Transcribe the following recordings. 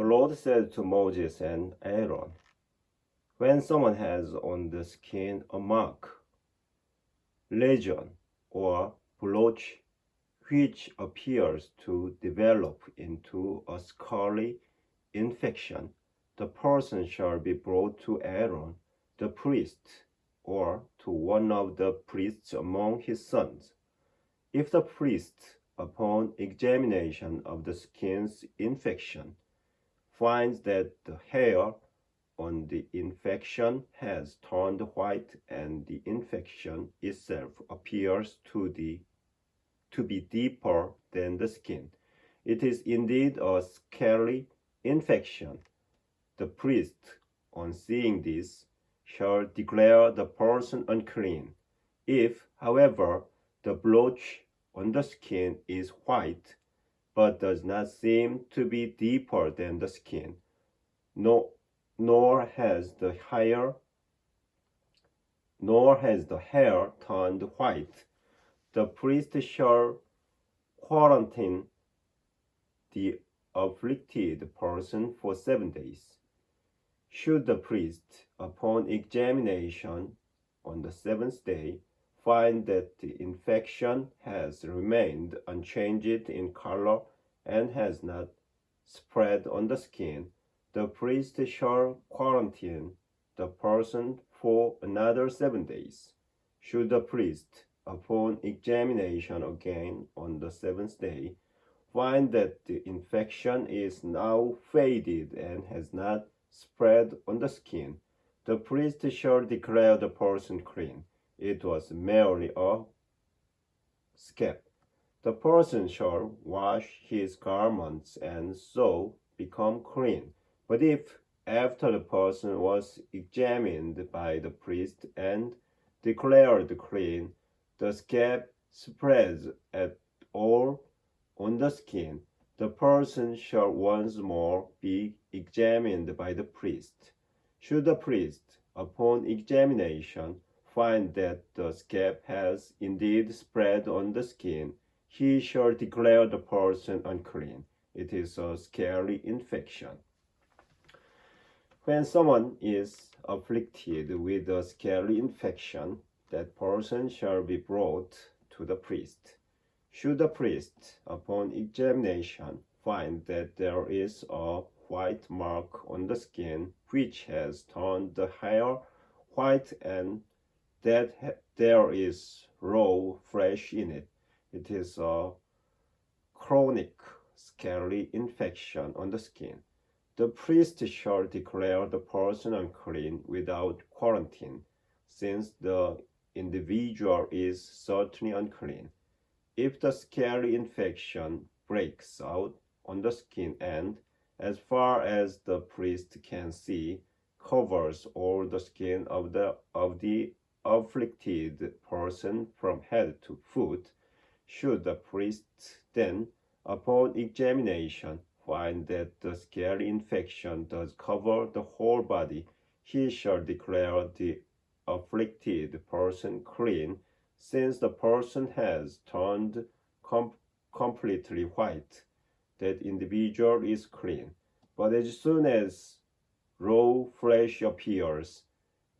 Lord said to Moses and Aaron, when someone has on the skin a mark, lesion, or blotch which appears to develop into a scaly infection, the person shall be brought to Aaron, the priest, or to one of the priests among his sons. If the priest, upon examination of the skin's infection, finds that the hair on the infection has turned white and the infection itself appears to be deeper than the skin, it is indeed a scaly infection. The priest, on seeing this, shall declare the person unclean. If, however, the blotch on the skin is white, but does not seem to be deeper than the skin, nor has the hair turned white, the priest shall quarantine the afflicted person for 7 days. Should the priest, upon examination on the seventh day, find that the infection has remained unchanged in color and has not spread on the skin, the priest shall quarantine the person for another 7 days. Should the priest, upon examination again on the seventh day, find that the infection is now faded and has not spread on the skin, the priest shall declare the person clean. It was merely a scab. The person shall wash his garments and so become clean. But if, after the person was examined by the priest and declared clean, the scab spreads at all on the skin, the person shall once more be examined by the priest. Should the priest, upon examination, find that the scab has indeed spread on the skin, he shall declare the person unclean. It is a scaly infection. When someone is afflicted with a scaly infection, that person shall be brought to the priest. Should the priest, upon examination, find that there is a white mark on the skin which has turned the hair white and that there is raw flesh in it, it is a chronic scaly infection on the skin. The priest shall declare the person unclean without quarantine, since the individual is certainly unclean. If the scaly infection breaks out on the skin and, as far as the priest can see, covers all the skin of the afflicted person from head to foot, should the priest then, upon examination, find that the scaly infection does cover the whole body, he shall declare the afflicted person clean, since the person has turned completely white. That individual is clean. But as soon as raw flesh appears,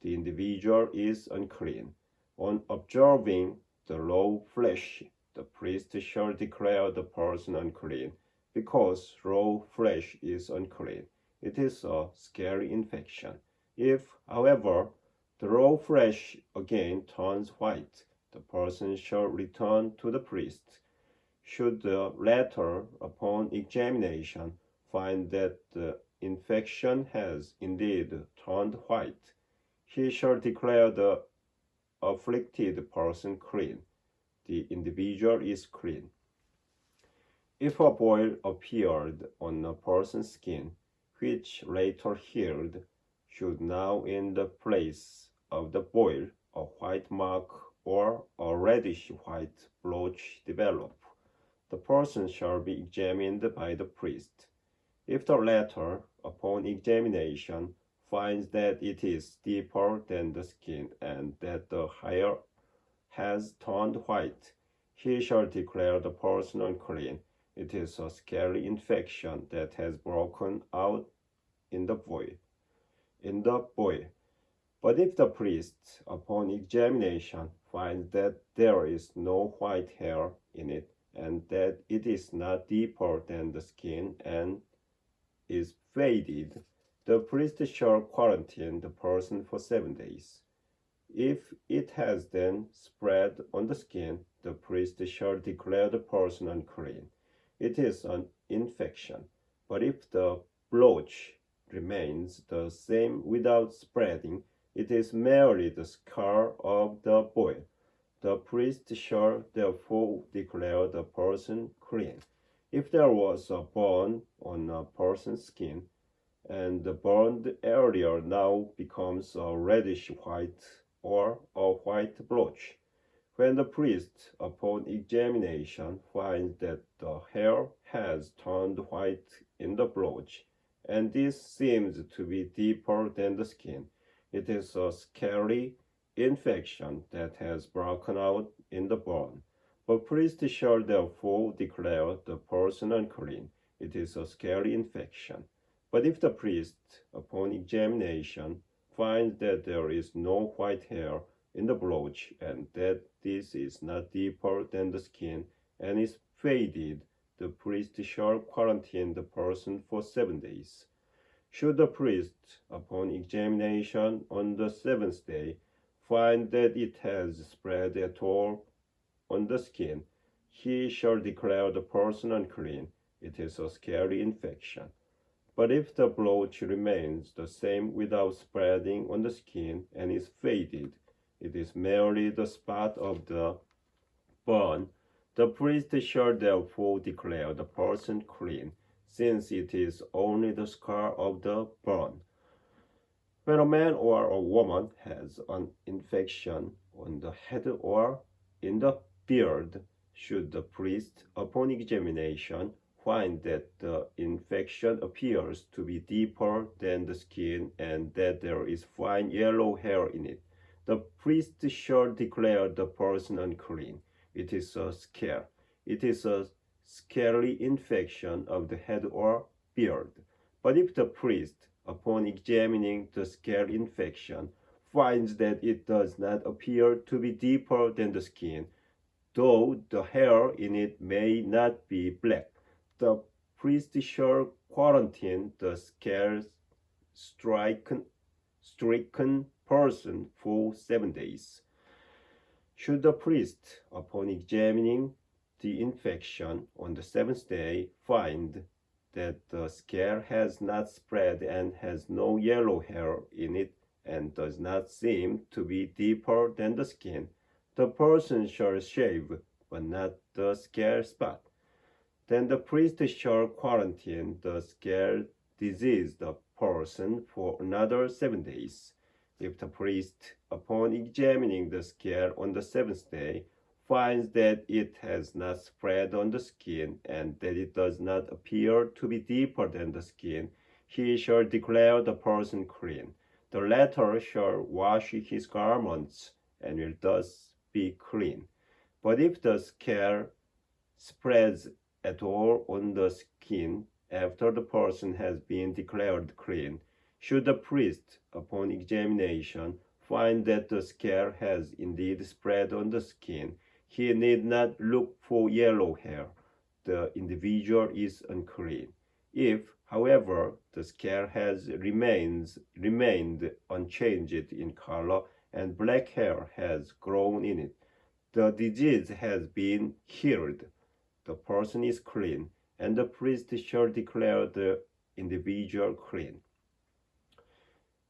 the individual is unclean. On observing the raw flesh, the priest shall declare the person unclean, because raw flesh is unclean. It is a scaly infection. If, however, the raw flesh again turns white, the person shall return to the priest. Should the latter, upon examination, find that the infection has indeed turned white, he shall declare the afflicted person clean. The individual is clean. If a boil appeared on a person's skin, which later healed, should now in the place of the boil a white mark or a reddish white blotch develop, the person shall be examined by the priest. If the latter, upon examination, finds that it is deeper than the skin and that the hair has turned white, he shall declare the person unclean. It is a scary infection that has broken out in the boy. But if the priest, upon examination, finds that there is no white hair in it, and that it is not deeper than the skin and is faded, the priest shall quarantine the person for 7 days. If it has then spread on the skin, the priest shall declare the person unclean. It is an infection. But if the blotch remains the same without spreading, it is merely the scar of the boil. The priest shall therefore declare the person clean. If there was a burn on a person's skin, and the burned area now becomes a reddish white or a white blotch, when the priest, upon examination, finds that the hair has turned white in the blotch, and this seems to be deeper than the skin, it is a scary infection that has broken out in the burn. But priest shall therefore declare the person unclean. It is a scary infection. But if the priest, upon examination, finds that there is no white hair in the blotch, and that this is not deeper than the skin and is faded, the priest shall quarantine the person for 7 days. Should the priest, upon examination on the 7th day, find that it has spread at all on the skin, he shall declare the person unclean. It is a scary infection. But if the blotch remains the same without spreading on the skin and is faded, it is merely the spot of the burn. The priest shall therefore declare the person clean, since it is only the scar of the burn. When a man or a woman has an infection on the head or in the beard, should the priest, upon examination, find that the infection appears to be deeper than the skin and that there is fine yellow hair in it, the priest shall declare the person unclean. It is a scare. It is a scary infection of the head or beard. But if the priest, upon examining the scare infection, finds that it does not appear to be deeper than the skin, though the hair in it may not be black, the priest shall quarantine the scare-stricken person for 7 days. Should the priest, upon examining the infection on the 7th day, find that the scare has not spread and has no yellow hair in it and does not seem to be deeper than the skin, the person shall shave, but not the scare spot. Then the priest shall quarantine the scare diseased person for another 7 days. If the priest, upon examining the scare on the 7th day, finds that it has not spread on the skin and that it does not appear to be deeper than the skin, he shall declare the person clean. The latter shall wash his garments and will thus be clean. But if the scare spreads at all on the skin after the person has been declared clean, should the priest, upon examination, find that the scare has indeed spread on the skin, he need not look for yellow hair. The individual is unclean. If, however, the scare has remained unchanged in color and black hair has grown in it, the disease has been healed. The person is clean, and the priest shall declare the individual clean.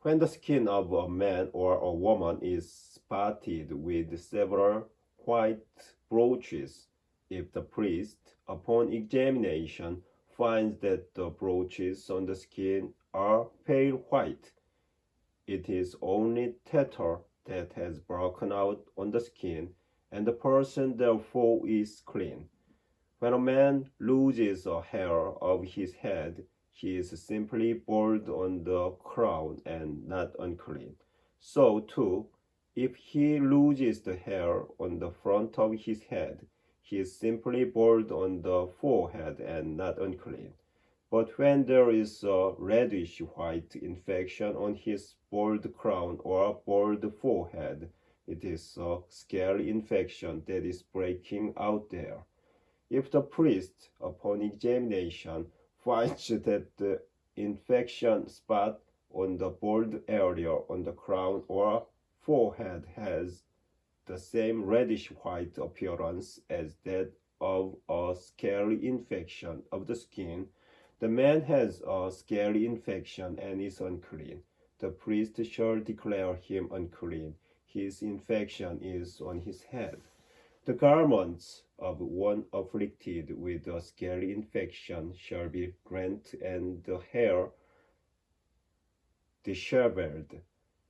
When the skin of a man or a woman is spotted with several white blotches, if the priest, upon examination, finds that the blotches on the skin are pale white, it is only tatter that has broken out on the skin, and the person therefore is clean. When a man loses a hair of his head, he is simply bald on the crown and not unclean. So too, if he loses the hair on the front of his head, he is simply bald on the forehead and not unclean. But when there is a reddish white infection on his bald crown or bald forehead, it is a scary infection that is breaking out there. If the priest, upon examination, finds that the infection spot on the bald area on the crown or forehead has the same reddish white appearance as that of a scaly infection of the skin, the man has a scaly infection and is unclean. The priest shall declare him unclean. His infection is on his head. The garments of one afflicted with a scaly infection shall be rent, and the hair disheveled,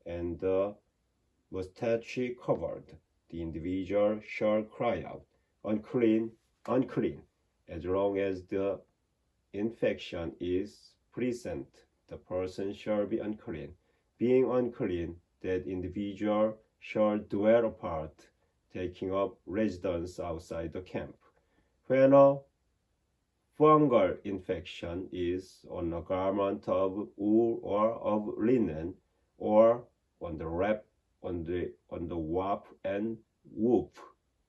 and the mustache covered. The individual shall cry out, unclean, unclean. As long as the infection is present, the person shall be unclean. Being unclean, that individual shall dwell apart, taking up residence outside the camp. When a fungal infection is on a garment of wool or of linen, or on the wrap on the warp and woof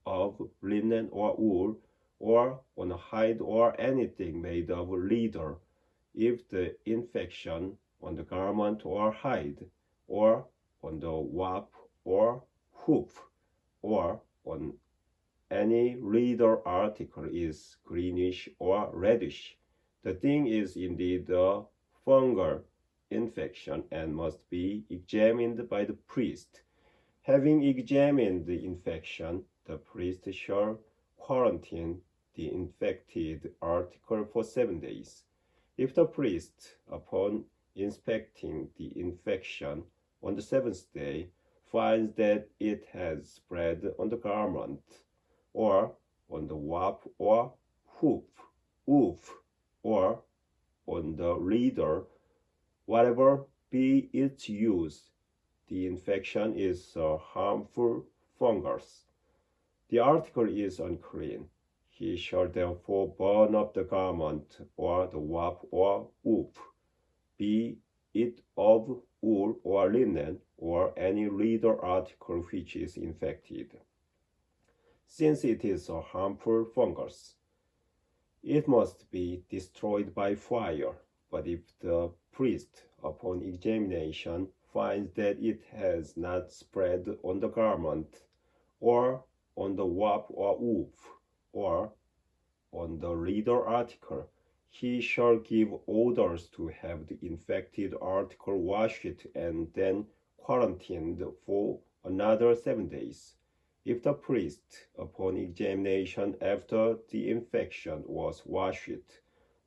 of linen or wool, or on a hide or anything made of leather, if the infection on the garment or hide, or on the warp or hoof, or on any leather article is greenish or reddish, the thing is indeed a fungal infection and must be examined by the priest. Having examined the infection, the priest shall quarantine the infected article for 7 days. If the priest, upon inspecting the infection on the seventh day, finds that it has spread on the garment, or on the warp or woof, or on the leather, whatever be its use, the infection is a harmful fungus. The article is unclean. He shall therefore burn up the garment or the warp or woof, be it of wool or linen or any leather article which is infected. Since it is a harmful fungus, it must be destroyed by fire. But if the priest, upon examination, finds that it has not spread on the garment, or on the warp or woof, or on the leather article, he shall give orders to have the infected article washed and then quarantined for another 7 days. If the priest, upon examination after the infection was washed,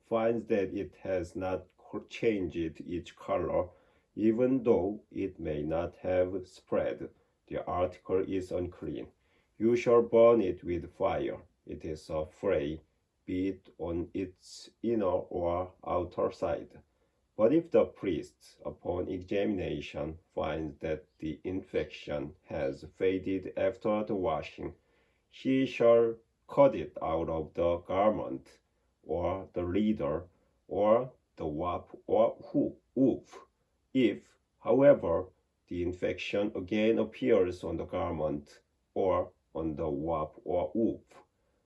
finds that it has not changed its color, even though it may not have spread, the article is unclean. You shall burn it with fire. It is a fray, be it on its inner or outer side. But if the priest, upon examination, finds that the infection has faded after the washing, he shall cut it out of the garment, or the leather, or the warp or woof. If, however, the infection again appears on the garment, or on the warp or woof,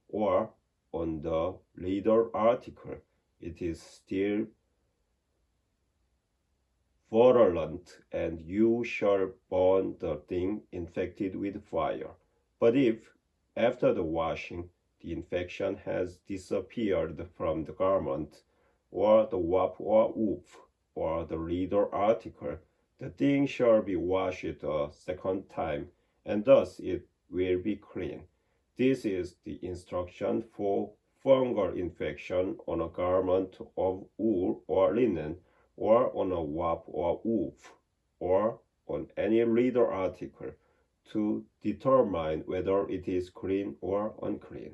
or on the leather article, it is still virulent, and you shall burn the thing infected with fire. But if, after the washing, the infection has disappeared from the garment, or the warp or woof, or the leather article, the thing shall be washed a second time, and thus it will be clean. This is the instruction for fungal infection on a garment of wool or linen, or on a warp or woof, or on any leather article, to determine whether it is clean or unclean.